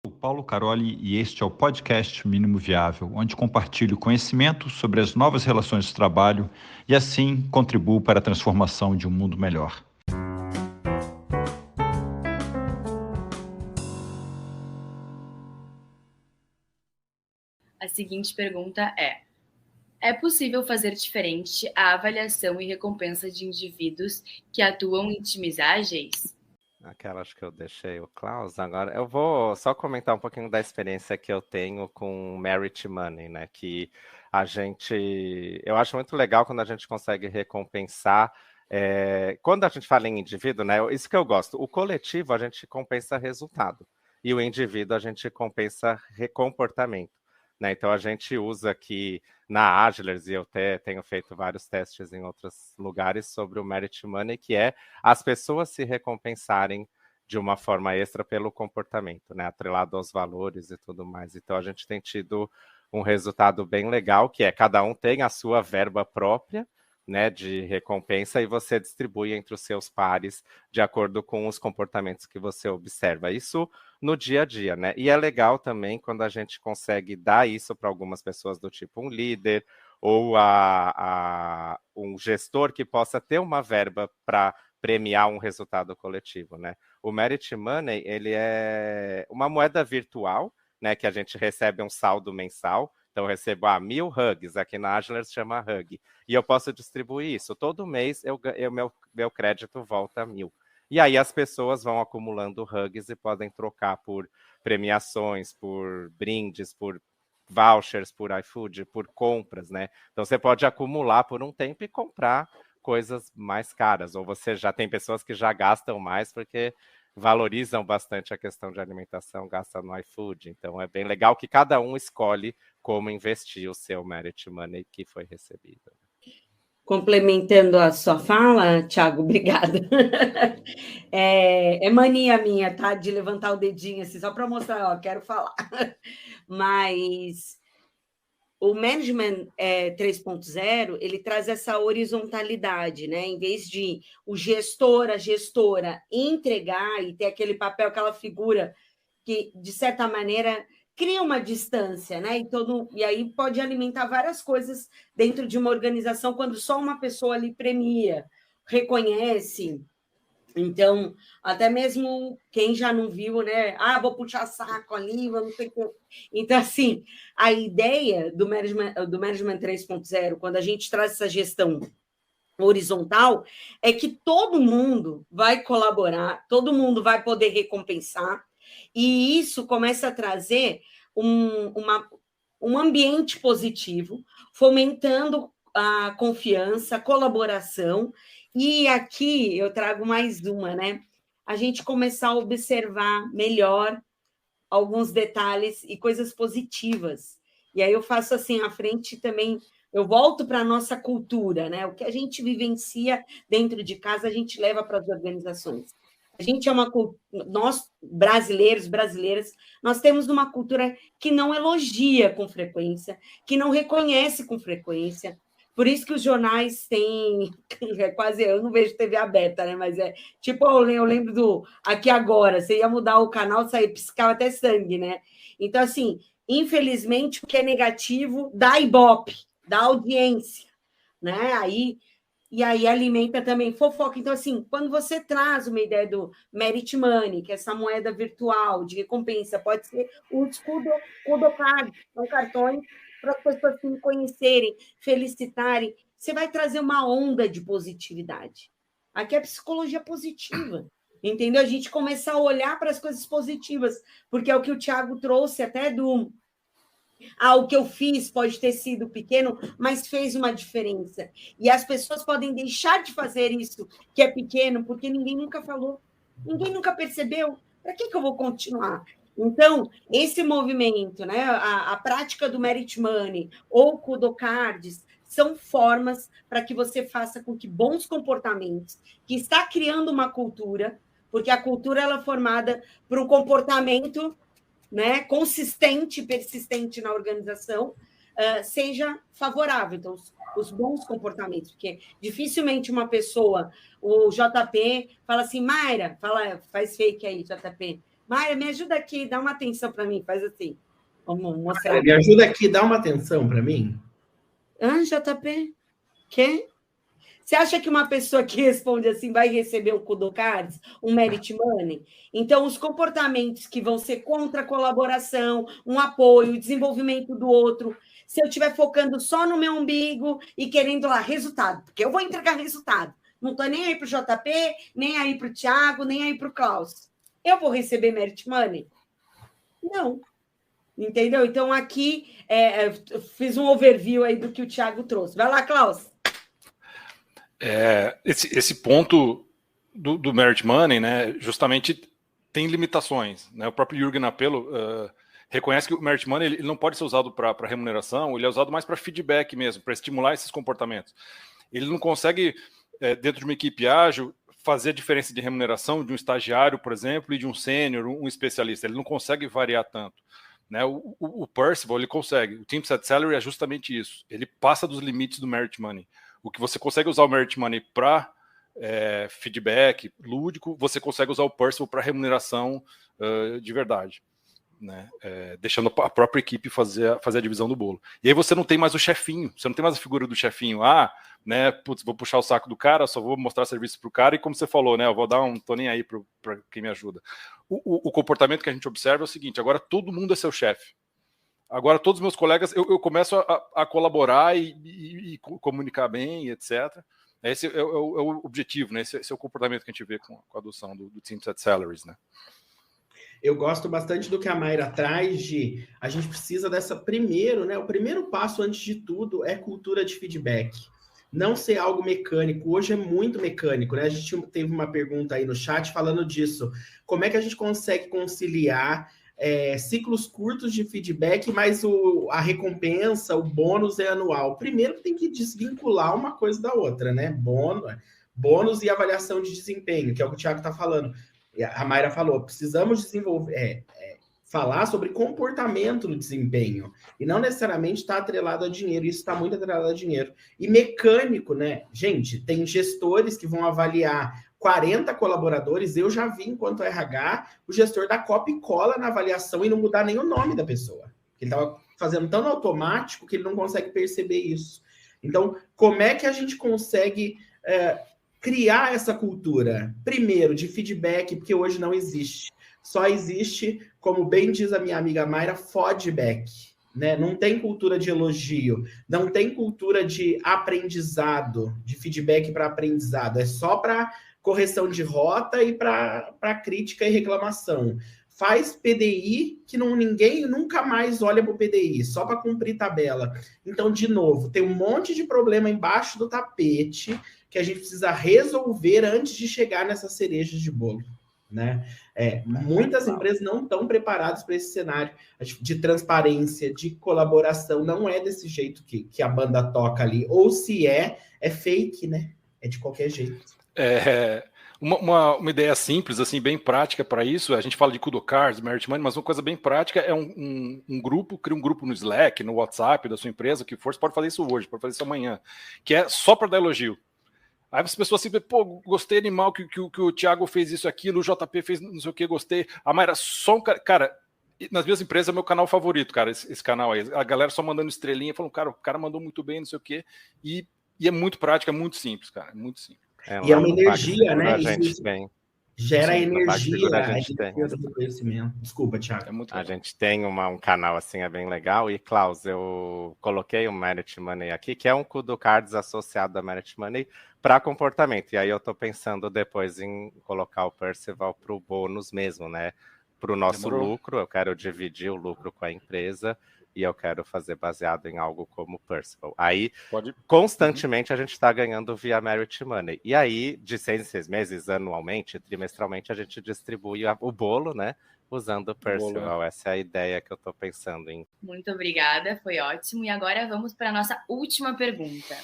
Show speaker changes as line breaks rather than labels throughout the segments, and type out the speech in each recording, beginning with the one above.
Sou Paulo Caroli e este é o podcast Mínimo Viável, onde compartilho conhecimento sobre as novas relações de trabalho e assim contribuo para a transformação de um mundo melhor.
A seguinte pergunta é possível fazer diferente a avaliação e recompensa de indivíduos que atuam em times ágeis?
Aquela acho que eu deixei o Klaus. Agora eu vou só comentar um pouquinho da experiência que eu tenho com Merit Money, né? Que eu acho muito legal quando a gente consegue recompensar. Quando a gente fala em indivíduo, né? Isso que eu gosto. O coletivo a gente compensa resultado e o indivíduo a gente compensa comportamento, né? Então a gente usa aqui na Agilers, e eu até tenho feito vários testes em outros lugares sobre o Merit Money, que é as pessoas se recompensarem de uma forma extra pelo comportamento, né? Atrelado aos valores e tudo mais. Então a gente tem tido um resultado bem legal, que é cada um tem a sua verba própria, né, de recompensa, e você distribui entre os seus pares de acordo com os comportamentos que você observa. Isso no dia a dia, né? E é legal também quando a gente consegue dar isso para algumas pessoas, do tipo um líder ou um gestor que possa ter uma verba para premiar um resultado coletivo, né? O Merit Money, ele é uma moeda virtual, né, que a gente recebe um saldo mensal. Então, eu recebo 1.000 hugs, aqui na Agile se chama hug, e eu posso distribuir isso. Todo mês, meu crédito volta a 1.000. E aí as pessoas vão acumulando hugs e podem trocar por premiações, por brindes, por vouchers, por iFood, por compras, né? Então, você pode acumular por um tempo e comprar coisas mais caras. Ou você já tem pessoas que já gastam mais porque valorizam bastante a questão de alimentação, gastam no iFood. Então, é bem legal que cada um escolhe como investir o seu Merit Money que foi recebido.
Complementando a sua fala, Thiago, obrigada. É mania minha, tá? De levantar o dedinho assim, só para mostrar, ó, quero falar. Mas o Management 3.0, ele traz essa horizontalidade, né? Em vez de o gestor, a gestora entregar e ter aquele papel, aquela figura que, de certa maneira, cria uma distância, né? E aí pode alimentar várias coisas dentro de uma organização quando só uma pessoa ali premia, reconhece. Então, até mesmo quem já não viu, né? Ah, vou puxar saco ali, vamos ter que... Então, assim, a ideia do Management 3.0, quando a gente traz essa gestão horizontal, é que todo mundo vai colaborar, todo mundo vai poder recompensar, e isso começa a trazer um ambiente positivo, fomentando a confiança, a colaboração, e aqui eu trago mais uma, né? A gente começar a observar melhor alguns detalhes e coisas positivas. E aí eu faço assim, à frente também, eu volto para a nossa cultura, né? O que a gente vivencia dentro de casa, a gente leva para as organizações. A gente nós brasileiros, brasileiras, nós temos uma cultura que não elogia com frequência, que não reconhece com frequência. Por isso que os jornais têm, eu não vejo TV aberta, né? Mas tipo, eu lembro do Aqui Agora, você ia mudar o canal, saía, piscava até sangue, né? Então, assim, infelizmente, o que é negativo dá ibope, dá audiência, né? E aí alimenta também fofoca. Então, assim, quando você traz uma ideia do Merit Money, que é essa moeda virtual de recompensa, pode ser os Kudocard, são cartões para as pessoas se conhecerem, felicitarem. Você vai trazer uma onda de positividade. Aqui é psicologia positiva, entendeu? A gente começar a olhar para as coisas positivas, porque é o que o Thiago trouxe até do... o que eu fiz pode ter sido pequeno, mas fez uma diferença. E as pessoas podem deixar de fazer isso que é pequeno, porque ninguém nunca falou, ninguém nunca percebeu. Para que eu vou continuar? Então, esse movimento, né, a prática do Merit Money ou Kudocards, são formas para que você faça com que bons comportamentos, que está criando uma cultura, porque a cultura ela é formada por um comportamento, né, consistente e persistente na organização, seja favorável. Então, os bons comportamentos, porque dificilmente uma pessoa, o JP, fala assim, Mayra, faz fake aí, JP, Maia, me ajuda aqui, dá uma atenção para mim, faz assim. Vamos mostrar.
Me ajuda aqui, dá uma atenção para mim.
JP? Quem? Você acha que uma pessoa que responde assim vai receber um Kudo Cards, um Merit Money? Então, os comportamentos que vão ser contra a colaboração, um apoio, o desenvolvimento do outro, se eu estiver focando só no meu umbigo e querendo lá resultado, porque eu vou entregar resultado. Não estou nem aí para o JP, nem aí para o Thiago, nem aí para o Klaus. Eu vou receber Merit Money? Não. Entendeu? Então, aqui, fiz um overview aí do que o Thiago trouxe. Vai lá, Klaus.
Esse ponto do Merit Money, né, justamente tem limitações, né? O próprio Jürgen Apelo reconhece que o Merit Money ele não pode ser usado para remuneração, ele é usado mais para feedback mesmo, para estimular esses comportamentos. Ele não consegue, dentro de uma equipe ágil, fazer a diferença de remuneração de um estagiário, por exemplo, e de um sênior, um especialista. Ele não consegue variar tanto. Né? O Percival, ele consegue. O Team Set Salary é justamente isso. Ele passa dos limites do Merit Money. O que você consegue usar o Merit Money para feedback lúdico, você consegue usar o Percival para remuneração de verdade. Né? Deixando a própria equipe fazer a divisão do bolo. E aí você não tem mais o chefinho, você não tem mais a figura do chefinho. Né, putz, vou puxar o saco do cara, só vou mostrar serviço pro cara, e como você falou, né, eu vou dar tô nem aí para quem me ajuda. O comportamento que a gente observa é o seguinte: agora todo mundo é seu chefe. Agora todos os meus colegas, eu começo a colaborar e comunicar bem, etc. Esse é o objetivo, né? Esse é o comportamento que a gente vê com a adoção do Team Set Salaries, né?
Eu gosto bastante do que a Mayra traz de a gente precisa dessa primeiro, né? O primeiro passo, antes de tudo, é cultura de feedback. Não ser algo mecânico. Hoje é muito mecânico, né? A gente teve uma pergunta aí no chat falando disso. Como é que a gente consegue conciliar ciclos curtos de feedback, mas a recompensa, o bônus é anual? Primeiro tem que desvincular uma coisa da outra, né? Bônus e avaliação de desempenho, que é o que o Thiago está falando. A Mayra falou, precisamos desenvolver, falar sobre comportamento no desempenho, e não necessariamente está atrelado a dinheiro. Isso está muito atrelado a dinheiro. E mecânico, né? Gente, tem gestores que vão avaliar 40 colaboradores. Eu já vi, enquanto RH, o gestor dar copia e cola na avaliação e não mudar nem o nome da pessoa. Ele estava fazendo tão automático que ele não consegue perceber isso. Então, como é que a gente consegue criar essa cultura? Primeiro, de feedback, porque hoje não existe. Só existe, como bem diz a minha amiga Mayra, feedback, né? Não tem cultura de elogio, não tem cultura de aprendizado, de feedback para aprendizado. É só para correção de rota e para crítica e reclamação. Faz PDI que ninguém nunca mais olha para o PDI, só para cumprir tabela. Então, de novo, tem um monte de problema embaixo do tapete que a gente precisa resolver antes de chegar nessa cereja de bolo. Né? Muitas empresas não estão preparadas para esse cenário de transparência, de colaboração. Não é desse jeito que a banda toca ali. Ou se é fake, né? É de qualquer jeito.
Uma ideia simples, assim, bem prática para isso. A gente fala de Kudo Cards, Merit Money, mas uma coisa bem prática é um grupo, cria um grupo no Slack, no WhatsApp da sua empresa, o que for. Você pode fazer isso hoje, pode fazer isso amanhã, que é só para dar elogio. Aí as pessoas assim, gostei animal que o Thiago fez isso, aquilo, o JP fez não sei o que, gostei. A Mayra, só um cara, nas minhas empresas é meu canal favorito, cara, esse canal aí. A galera só mandando estrelinha, falando, cara, o cara mandou muito bem, não sei o que. E é muito prático, é muito simples, cara, é muito simples.
E é uma energia, né?
A gente tem.
Gera
Sim,
energia,
a gente tem.
Do conhecimento. Desculpa, Thiago.
A gente tem um canal assim, é bem legal. E, Klaus, eu coloquei o Merit Money aqui, que é um Kudo Cards associado a Merit Money para comportamento. E aí eu estou pensando depois em colocar o Percival para o bônus mesmo, né? Para o nosso lucro, eu quero dividir o lucro com a empresa e eu quero fazer baseado em algo como Percival. Aí, constantemente, a gente está ganhando via Merit Money. E aí, de 6 em 6 meses, anualmente, trimestralmente, a gente distribui o bolo, né? Usando o Percival. Essa é a ideia que eu estou pensando em.
Muito obrigada, foi ótimo. E agora vamos para a nossa última pergunta.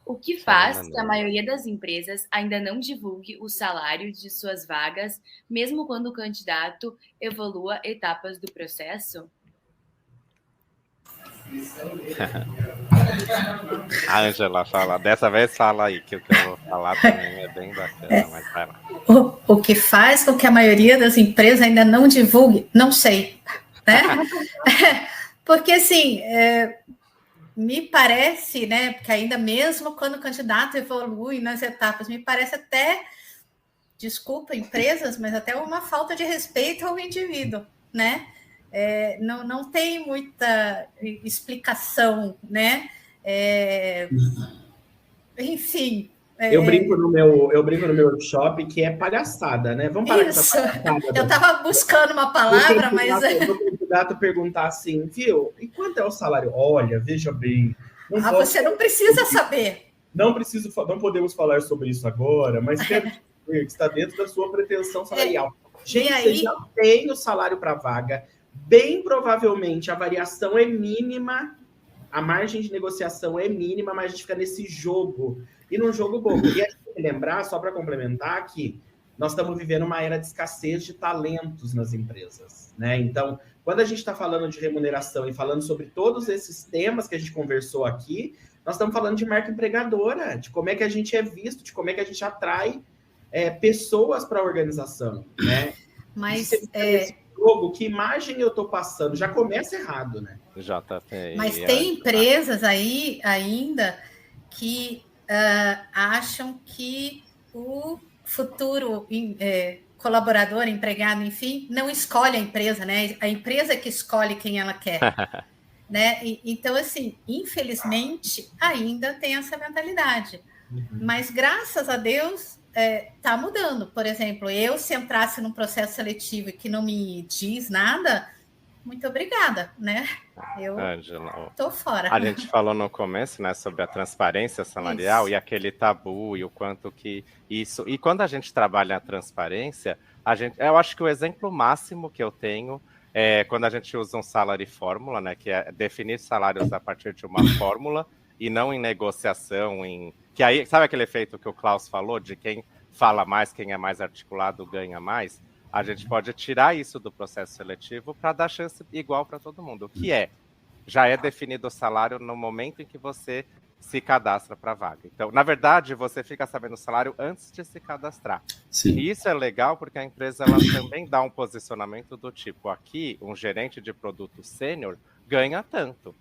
O que faz que a maioria das empresas ainda não divulgue o salário de suas vagas, mesmo quando o candidato evolua etapas do processo?
A Ângela fala, dessa vez fala aí, que o que eu vou falar também é bem bacana, mas vai lá.
O que faz com que a maioria das empresas ainda não divulgue, não sei, né? Porque, assim, me parece, né, que ainda mesmo quando o candidato evolui nas etapas, me parece até, desculpa, empresas, mas até uma falta de respeito ao indivíduo, né? Não tem muita explicação, né? Enfim.
Eu brinco no meu workshop que é palhaçada, né? Vamos parar
Isso.
com essa palhaçada.
Eu estava buscando uma palavra, mas...
O candidato perguntar assim, viu? E quanto é o salário? Olha, veja bem.
Você não precisa saber.
Não podemos falar sobre isso agora, mas quero dizer que está dentro da sua pretensão salarial. Gente, você já tem o salário para vaga. Bem provavelmente a variação é mínima, a margem de negociação é mínima, mas a gente fica nesse jogo. E num jogo bobo. E a gente tem que lembrar, só para complementar, que nós estamos vivendo uma era de escassez de talentos nas empresas, né? Então, quando a gente está falando de remuneração e falando sobre todos esses temas que a gente conversou aqui, nós estamos falando de marca empregadora, de como é que a gente é visto, de como é que a gente atrai pessoas para a organização, né?
Mas
jogo, que imagem eu estou passando? Já começa errado, né?
JP.
Mas tem empresas aí ainda que acham que o futuro colaborador, empregado, enfim, não escolhe a empresa, né? A empresa que escolhe quem ela quer. Né? Então, assim, infelizmente, ainda tem essa mentalidade. Mas, graças a Deus, está mudando. Por exemplo, se entrasse num processo seletivo que não me diz nada, muito obrigada, né? Eu tô fora.
A gente falou no começo, né, sobre a transparência salarial e aquele tabu e o quanto que isso... E quando a gente trabalha a transparência, eu acho que o exemplo máximo que eu tenho é quando a gente usa um salary fórmula, né, que é definir salários a partir de uma fórmula e não em negociação, que aí, sabe aquele efeito que o Klaus falou, de quem fala mais, quem é mais articulado ganha mais? A gente pode tirar isso do processo seletivo para dar chance igual para todo mundo, que já é definido o salário no momento em que você se cadastra para a vaga. Então, na verdade, você fica sabendo o salário antes de se cadastrar. Sim. E isso é legal porque a empresa ela também dá um posicionamento do tipo, aqui, um gerente de produto sênior ganha tanto.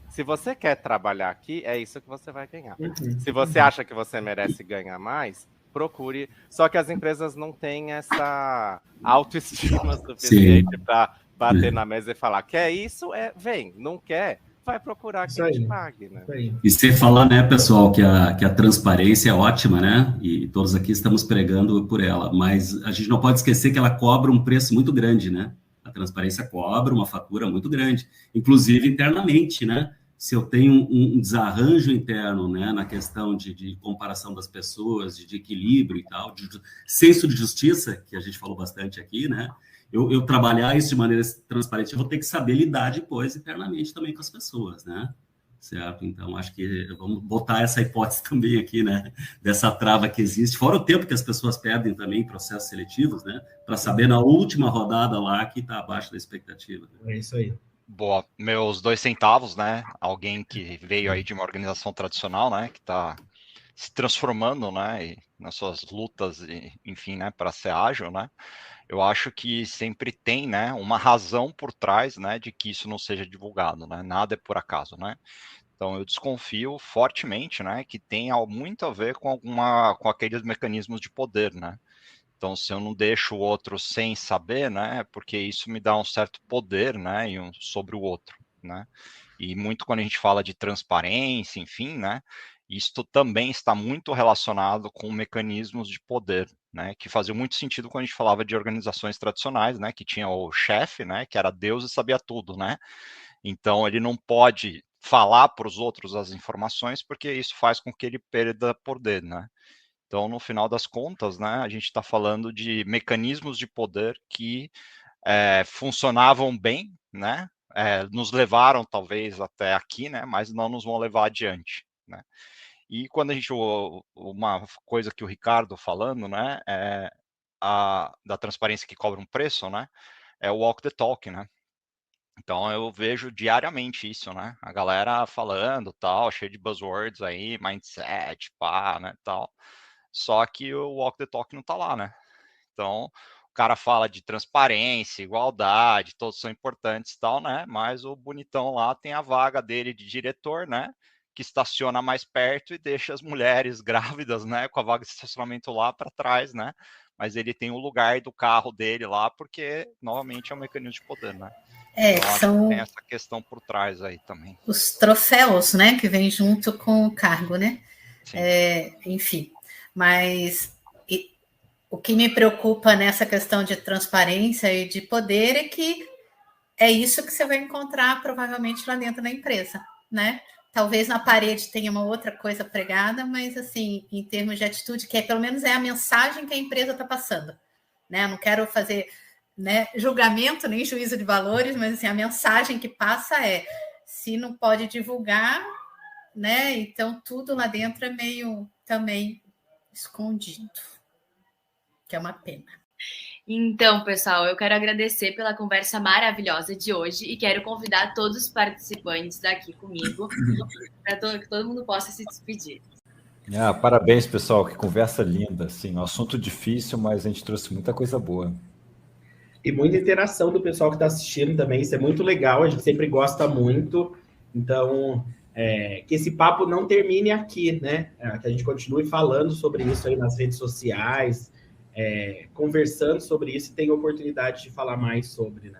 Se você quer trabalhar aqui, é isso que você vai ganhar. Se você acha que você merece ganhar mais, procure. Só que as empresas não têm essa autoestima suficiente para bater na mesa e falar, quer isso? Vem. Não quer? Vai procurar quem te pague, né?
E você falar, né, pessoal, que a transparência é ótima, né? E todos aqui estamos pregando por ela, mas a gente não pode esquecer que ela cobra um preço muito grande, né? A transparência cobra uma fatura muito grande, inclusive internamente, né? Se eu tenho um desarranjo interno, né, na questão de comparação das pessoas, de equilíbrio e tal, de senso de justiça, que a gente falou bastante aqui, né? Eu trabalhar isso de maneira transparente, eu vou ter que saber lidar depois internamente também com as pessoas, né? Certo? Então, acho que vamos botar essa hipótese também aqui, né? Dessa trava que existe, fora o tempo que as pessoas perdem também em processos seletivos, né? Para saber na última rodada lá que está abaixo da expectativa.
É isso aí.
Boa, meus 2 centavos, né? Alguém que veio aí de uma organização tradicional, né? Que está se transformando, né? Nas suas lutas, enfim, né? Para ser ágil, né? Eu acho que sempre tem, né? Uma razão por trás, né? De que isso não seja divulgado, né? Nada é por acaso, né? Então eu desconfio fortemente, né? Que tenha muito a ver com aqueles mecanismos de poder, né? Então, se eu não deixo o outro sem saber, né, porque isso me dá um certo poder, né, sobre o outro, né, e muito quando a gente fala de transparência, enfim, né, isto também está muito relacionado com mecanismos de poder, né, que fazia muito sentido quando a gente falava de organizações tradicionais, né, que tinha o chefe, né, que era Deus e sabia tudo, né, então ele não pode falar para os outros as informações, porque isso faz com que ele perda poder, né. Então, no final das contas, né, a gente está falando de mecanismos de poder que funcionavam bem, né, nos levaram talvez até aqui, né, mas não nos vão levar adiante, né. E quando a gente, uma coisa que o Ricardo falando, né, da transparência que cobra um preço, né, é o walk the talk, né. Então eu vejo diariamente isso, né? A galera falando, tal, cheio de buzzwords aí, mindset, pá, né, tal. Só que o walk the talk não tá lá, né? Então, o cara fala de transparência, igualdade, todos são importantes e tal, né? Mas o bonitão lá tem a vaga dele de diretor, né? Que estaciona mais perto e deixa as mulheres grávidas, né? Com a vaga de estacionamento lá para trás, né? Mas ele tem o lugar do carro dele lá, porque, novamente, é um mecanismo de poder, né? Então, acho que tem essa questão por trás aí também.
Os troféus, né? Que vem junto com o cargo, né? Enfim, mas o que me preocupa nessa questão de transparência e de poder é que é isso que você vai encontrar provavelmente lá dentro da empresa, né? Talvez na parede tenha uma outra coisa pregada, mas assim, em termos de atitude, que pelo menos é a mensagem que a empresa está passando, né? Eu não quero fazer, né, julgamento nem juízo de valores, mas assim, a mensagem que passa é: se não pode divulgar, né? Então tudo lá dentro é meio também escondido, que é uma pena.
Então, pessoal, eu quero agradecer pela conversa maravilhosa de hoje e quero convidar todos os participantes aqui comigo para que todo mundo possa se despedir.
Parabéns, pessoal, que conversa linda. Assim, um assunto difícil, mas a gente trouxe muita coisa boa.
E muita interação do pessoal que está assistindo também, isso é muito legal, a gente sempre gosta muito. Então, que esse papo não termine aqui, né? Que a gente continue falando sobre isso aí nas redes sociais, conversando sobre isso e tem oportunidade de falar mais sobre, né?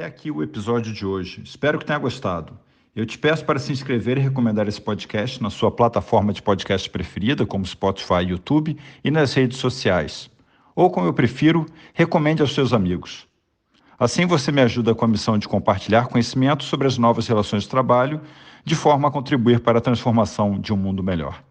É aqui o episódio de hoje. Espero que tenha gostado. Eu te peço para se inscrever e recomendar esse podcast na sua plataforma de podcast preferida, como Spotify, YouTube, e nas redes sociais. Ou, como eu prefiro, recomende aos seus amigos. Assim você me ajuda com a missão de compartilhar conhecimento sobre as novas relações de trabalho, de forma a contribuir para a transformação de um mundo melhor.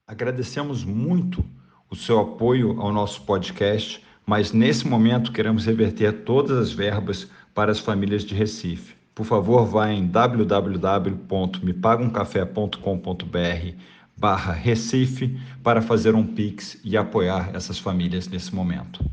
Agradecemos muito o seu apoio ao nosso podcast, mas nesse momento queremos reverter todas as verbas para as famílias de Recife. Por favor, vá em www.mepagaumcafé.com.br/Recife para fazer um Pix e apoiar essas famílias nesse momento.